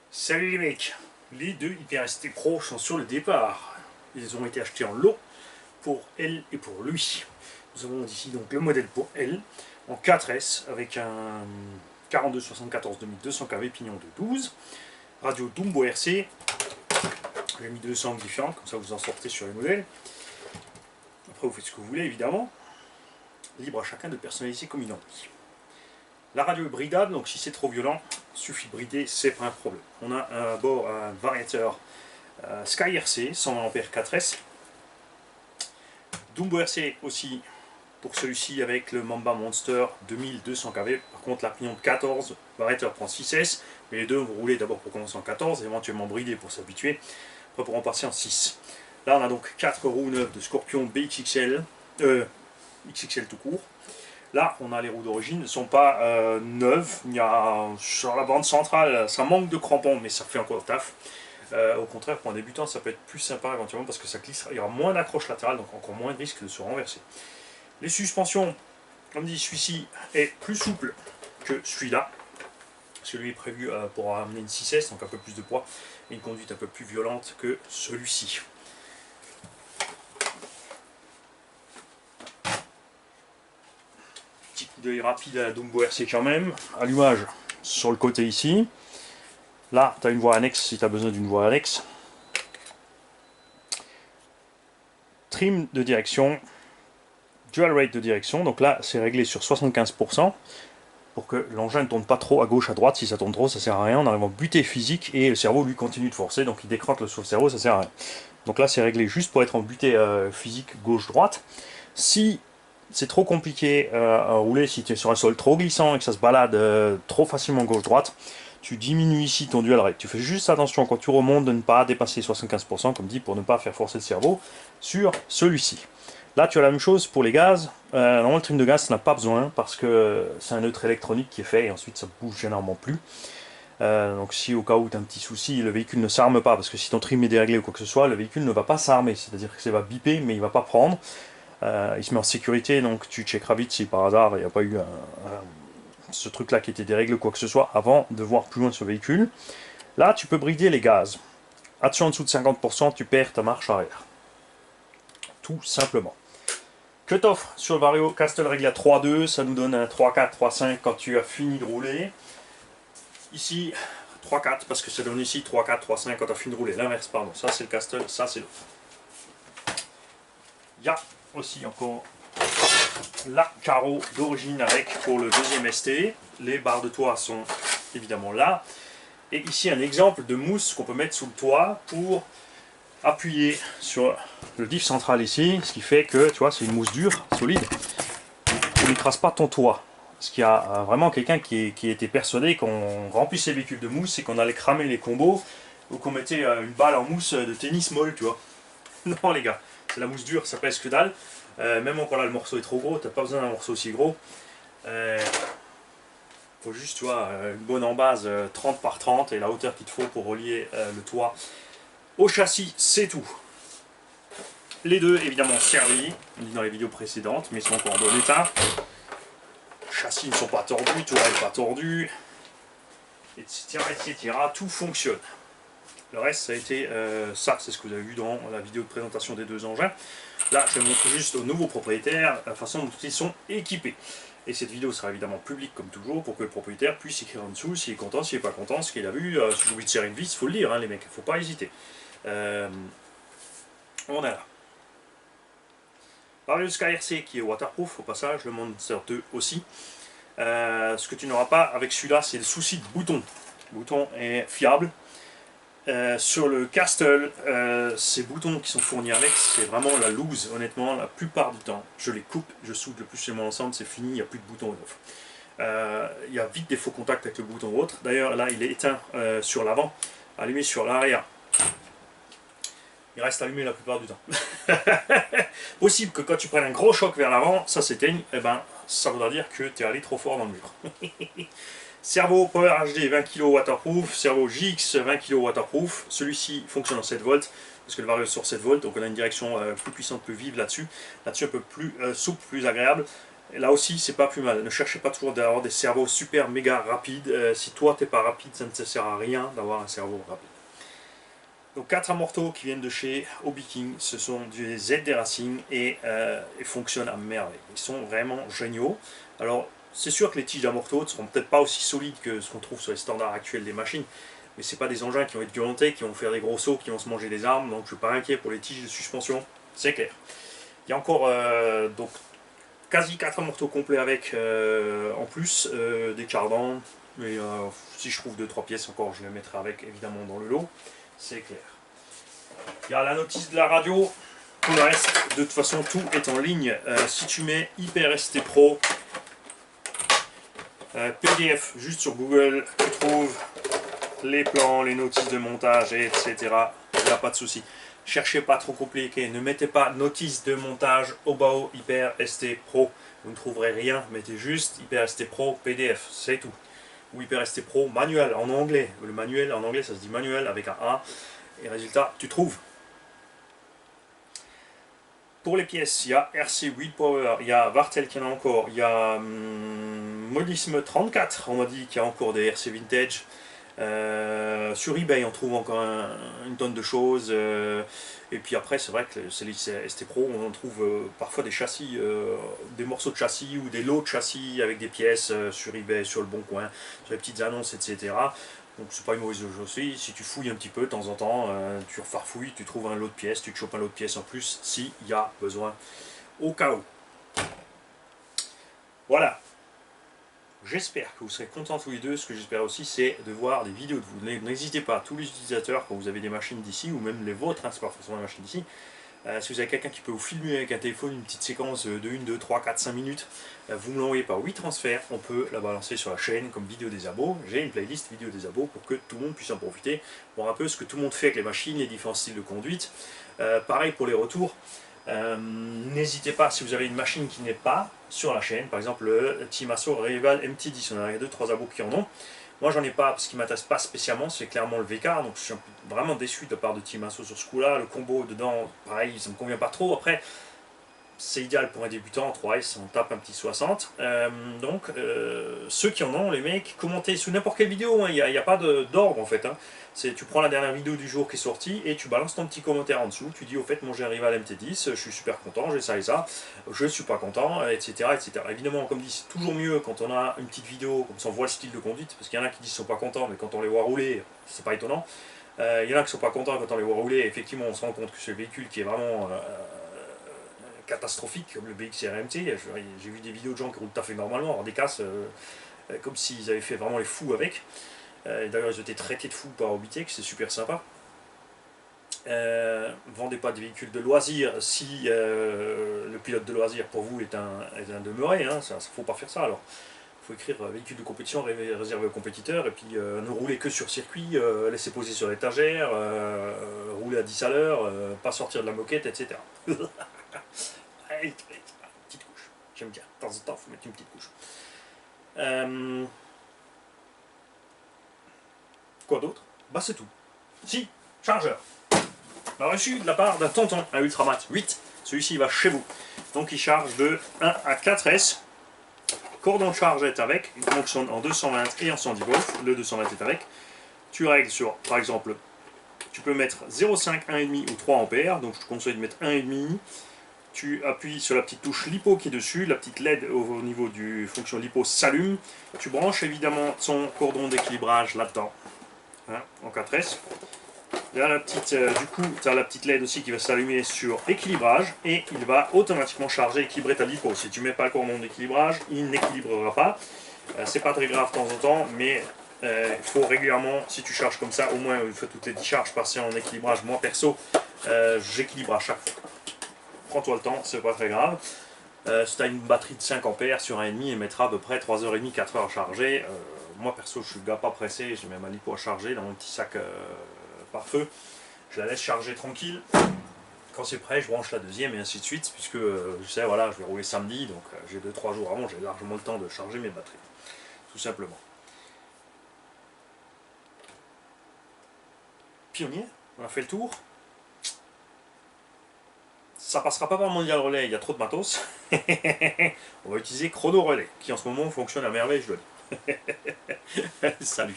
Salut les mecs, les deux HyperST Pro sont sur le départ. Ils ont été achetés en lot pour elle et pour lui. Nous avons ici donc le modèle pour elle en 4S avec un 4274 2200 kV pignon de 12, radio Dumbo RC. J'ai mis 200 différentes, comme ça vous en sortez sur les modèles. Après vous faites ce que vous voulez évidemment. Libre à chacun de personnaliser comme il en dit. La radio est bridable, donc si c'est trop violent, suffit de brider, c'est pas un problème. On a à bord un variateur Sky RC 120 A 4S. Dumbo RC aussi pour celui-ci avec le Mamba Monster 2200 kV. Par contre la pignon de 14, variateur prend 6S, mais les deux vont rouler d'abord pour commencer en 14, éventuellement bridé pour s'habituer, après pourront passer en 6. Là on a donc 4 roues neuves de Scorpion BXXL, XXL tout court. Là, on a les roues d'origine, ne sont pas neuves. Il y a sur la bande centrale, ça manque de crampons, mais ça fait encore le taf. Au contraire, pour un débutant, ça peut être plus sympa éventuellement parce que ça glissera. Il y aura moins d'accroche latérale, donc encore moins de risque de se renverser. Les suspensions, comme dit, celui-ci est plus souple que celui-là. Celui est prévu pour amener une 6S, donc un peu plus de poids, et une conduite un peu plus violente que celui-ci. D'œil rapide à la Dumbo RC quand même. Allumage sur le côté ici. Là, tu as une voie annexe si tu as besoin d'une voie annexe. Trim de direction. Dual rate de direction. Donc là, c'est réglé sur 75% pour que l'engin ne tourne pas trop à gauche, à droite. Si ça tourne trop, ça sert à rien. On arrive en butée physique et le cerveau lui continue de forcer. Donc il décrotte le cerveau, ça sert à rien. Donc là, c'est réglé juste pour être en butée physique gauche-droite. Si c'est trop compliqué à rouler, si tu es sur un sol trop glissant et que ça se balade trop facilement gauche-droite, tu diminues ici ton dual rate. Tu fais juste attention quand tu remontes de ne pas dépasser 75%, comme dit, pour ne pas faire forcer le cerveau sur celui-ci. Là, tu as la même chose pour les gaz. Normalement, le trim de gaz, ça n'a pas besoin parce que c'est un neutre électronique qui est fait et ensuite ça bouge généralement plus. Donc si au cas où tu as un petit souci, le véhicule ne s'arme pas, parce que si ton trim est déréglé ou quoi que ce soit, le véhicule ne va pas s'armer, c'est-à-dire que ça va biper mais il ne va pas prendre. Il se met en sécurité, donc tu checkeras vite si par hasard il n'y a pas eu ce truc là qui était déréglé ou quoi que ce soit avant de voir plus loin sur le véhicule. Là tu peux brider les gaz. Attention, en dessous de 50%, tu perds ta marche arrière. Tout simplement. Cut-off sur le Vario Castle réglé à 3.2, ça nous donne un 3.4, 3.5 quand tu as fini de rouler. Ici 3.4 parce que ça donne ici 3.4, 3.5 quand tu as fini de rouler. L'inverse, pardon. Ça c'est le Castle, ça c'est l'autre. Il y a aussi encore la carreau d'origine avec pour le deuxième ST. Les barres de toit sont évidemment là. Et ici un exemple de mousse qu'on peut mettre sous le toit pour appuyer sur le diff central ici, ce qui fait que tu vois c'est une mousse dure, solide, qui n'écrase pas ton toit. Parce qu'il y a vraiment quelqu'un qui était persuadé qu'on remplissait ses véhicules de mousse et qu'on allait cramer les combos ou qu'on mettait une balle en mousse de tennis molle, tu vois. Non les gars, c'est la mousse dure, ça pèse que dalle. Même quand là le morceau est trop gros, t'as pas besoin d'un morceau aussi gros. Faut juste, tu vois, une bonne embase 30 par 30 et la hauteur qu'il te faut pour relier le toit au châssis, c'est tout. Les deux évidemment servis, on dit dans les vidéos précédentes, mais ils sont encore en bon état. Les châssis ne sont pas tordus, toit n'est pas tordu, etc., etc. Tout fonctionne. Le reste, ça a été ça, c'est ce que vous avez vu dans la vidéo de présentation des deux engins. Là, je montre juste aux nouveaux propriétaires la façon dont ils sont équipés. Et cette vidéo sera évidemment publique comme toujours pour que le propriétaire puisse écrire en dessous s'il est content, s'il n'est pas content, ce qu'il a vu. Si j'ai oublié de serrer une vis, il faut le lire, hein, les mecs, il ne faut pas hésiter. On est là. Vario Sky RC qui est waterproof au passage, le Monster 2 aussi. Ce que tu n'auras pas avec celui-là, c'est le souci de bouton. Le bouton est fiable. Sur le Castle, ces boutons qui sont fournis avec, c'est vraiment la loose, honnêtement, la plupart du temps. Je les coupe, je soude le plus seulement ensemble, c'est fini, il n'y a plus de bouton neuf. Il y a vite des faux contacts avec le bouton ou autre. D'ailleurs, là, il est éteint sur l'avant, allumé sur l'arrière. Il reste allumé la plupart du temps. Possible que quand tu prennes un gros choc vers l'avant, ça s'éteigne, et ben, ça voudra dire que tu es allé trop fort dans le mur. Servo Power HD 20 kg waterproof, servo JX 20 kg waterproof, celui-ci fonctionne en 7 volts, parce que le Vario est sur 7 volts, donc on a une direction plus puissante, plus vive là-dessus, un peu plus souple, plus agréable, Et là aussi, c'est pas plus mal. Ne cherchez pas toujours d'avoir des cerveaux super méga rapides. Si toi, t'es pas rapide, ça ne te sert à rien d'avoir un cerveau rapide. Donc 4 amortos qui viennent de chez Hobby King, ce sont des ZD Racing et ils fonctionnent à merveille. Ils sont vraiment géniaux. Alors c'est sûr que les tiges d'amortos ne seront peut-être pas aussi solides que ce qu'on trouve sur les standards actuels des machines, mais c'est pas des engins qui vont être violentés, qui vont faire des gros sauts, qui vont se manger des armes, donc je suis pas inquiet pour les tiges de suspension, c'est clair. Il y a encore donc quasi 4 amortos complets avec en plus des cardans, mais si je trouve 2-3 pièces encore, je les mettrai avec évidemment dans le lot, c'est clair. Il y a la notice de la radio. Pour le reste, de toute façon, tout est en ligne. Si tu mets HyperST Pro, PDF juste sur Google, tu trouves les plans, les notices de montage, etc. Il n'y a pas de souci. Cherchez pas trop compliqué. Ne mettez pas notice de montage au bas HyperST Pro. Vous ne trouverez rien. Mettez juste HyperST Pro PDF. C'est tout. Ou HyperST Pro manuel en anglais. Le manuel en anglais, ça se dit manuel avec un A. Et résultat, tu trouves. Pour les pièces, il y a RC Wheel Power, il y a Vartel qui en a encore, il y a Modisme 34, on m'a dit qu'il y a encore des RC Vintage. Sur eBay, on trouve encore une tonne de choses. Et puis après, c'est vrai que c'est les ST Pro, on trouve parfois des châssis, des morceaux de châssis ou des lots de châssis avec des pièces sur eBay, sur le Bon Coin, sur les petites annonces, etc. Donc c'est pas une mauvaise chose aussi. Si tu fouilles un petit peu de temps en temps, tu refarfouilles, tu trouves un lot de pièces, tu te chopes un lot de pièces en plus s'il y a besoin au cas où. Voilà. J'espère que vous serez contents tous les deux. Ce que j'espère aussi, c'est de voir des vidéos de vous. N'hésitez pas, tous les utilisateurs, quand vous avez des machines d'ici, ou même les vôtres, hein, c'est pas forcément des machines d'ici, si vous avez quelqu'un qui peut vous filmer avec un téléphone une petite séquence de 1, 2, 3, 4, 5 minutes, vous me l'envoyez par 8 transferts, on peut la balancer sur la chaîne comme vidéo des abos. J'ai une playlist vidéo des abos pour que tout le monde puisse en profiter, voir un peu ce que tout le monde fait avec les machines, les différents styles de conduite. Pareil pour les retours. N'hésitez pas, si vous avez une machine qui n'est pas sur la chaîne, par exemple le Timasso Rival MT10, on a 2-3 abos qui en ont. Moi j'en ai pas parce qu'il ne m'intéresse pas spécialement, c'est clairement le VK, donc je suis vraiment déçu de la part de Timasso sur ce coup-là. Le combo dedans, pareil, ça me convient pas trop. Après, c'est idéal pour un débutant en 3S, on tape un petit 60. Ceux qui en ont, les mecs, commentez sous n'importe quelle vidéo, il n'y a pas d'ordre en fait. Hein. Tu prends la dernière vidéo du jour qui est sortie et tu balances ton petit commentaire en dessous. Tu dis au fait, moi j'ai arrivé à l'MT10, je suis super content, j'ai ça et ça, je suis pas content, etc. etc. Évidemment, comme dit, c'est toujours mieux quand on a une petite vidéo, comme ça on voit le style de conduite, parce qu'il y en a qui disent qu'ils sont pas contents, mais quand on les voit rouler, c'est pas étonnant. Il y en a qui sont pas contents quand on les voit rouler, et effectivement on se rend compte que c'est le véhicule qui est vraiment catastrophique comme le BX RMT. J'ai vu des vidéos de gens qui roulent tout à fait normalement, alors des casses comme s'ils avaient fait vraiment les fous avec. D'ailleurs, ils ont été traités de fous par Obitech, c'est super sympa. Vendez pas des véhicules de loisirs si le pilote de loisirs pour vous est un demeuré. Hein, ça, faut pas faire ça alors. Il faut écrire véhicule de compétition réservé aux compétiteurs et puis ne rouler que sur circuit, laisser poser sur l'étagère, rouler à 10 à l'heure, pas sortir de la moquette, etc. Allez, petite couche. J'aime bien. De temps en temps, il faut mettre une petite couche. Quoi d'autre? Bah c'est tout. Si, chargeur. On a reçu de la part d'un tonton, un Ultramat 8. Celui-ci il va chez vous. Donc il charge de 1 à 4S. Cordon de charge est avec. Il fonctionne en 220 et en 110 volts. Le 220 est avec. Tu règles sur, par exemple, tu peux mettre 0,5, 1,5 ou 3 ampères. Donc je te conseille de mettre 1,5. Tu appuies sur la petite touche LiPo qui est dessus, la petite LED au niveau du fonction LiPo s'allume. Tu branches évidemment ton cordon d'équilibrage là-dedans, hein, en 4S. Là, la petite, du coup, tu as la petite LED aussi qui va s'allumer sur équilibrage et il va automatiquement charger et équilibrer ta LiPo. Si tu ne mets pas le cordon d'équilibrage, il n'équilibrera pas. C'est pas très grave de temps en temps, mais il faut régulièrement, si tu charges comme ça, au moins une fois toutes les 10 charges passer en équilibrage. Moi perso, j'équilibre à chaque fois. Prends-toi le temps, c'est pas très grave. Si tu as une batterie de 5 ampères sur 1,5, elle mettra à peu près 3h30, 4h à charger. Moi perso, je suis le gars pas pressé, j'ai même ma lipo à charger dans mon petit sac par feu. Je la laisse charger tranquille. Quand c'est prêt, je branche la deuxième et ainsi de suite, puisque je sais, voilà, je vais rouler samedi, donc j'ai 2-3 jours avant, j'ai largement le temps de charger mes batteries. Tout simplement. Pionnier, on a fait le tour. Ça passera pas par Mondial Relay, il y a trop de matos. On va utiliser Chrono Relay, qui en ce moment fonctionne à merveille, je dois dire. Salut.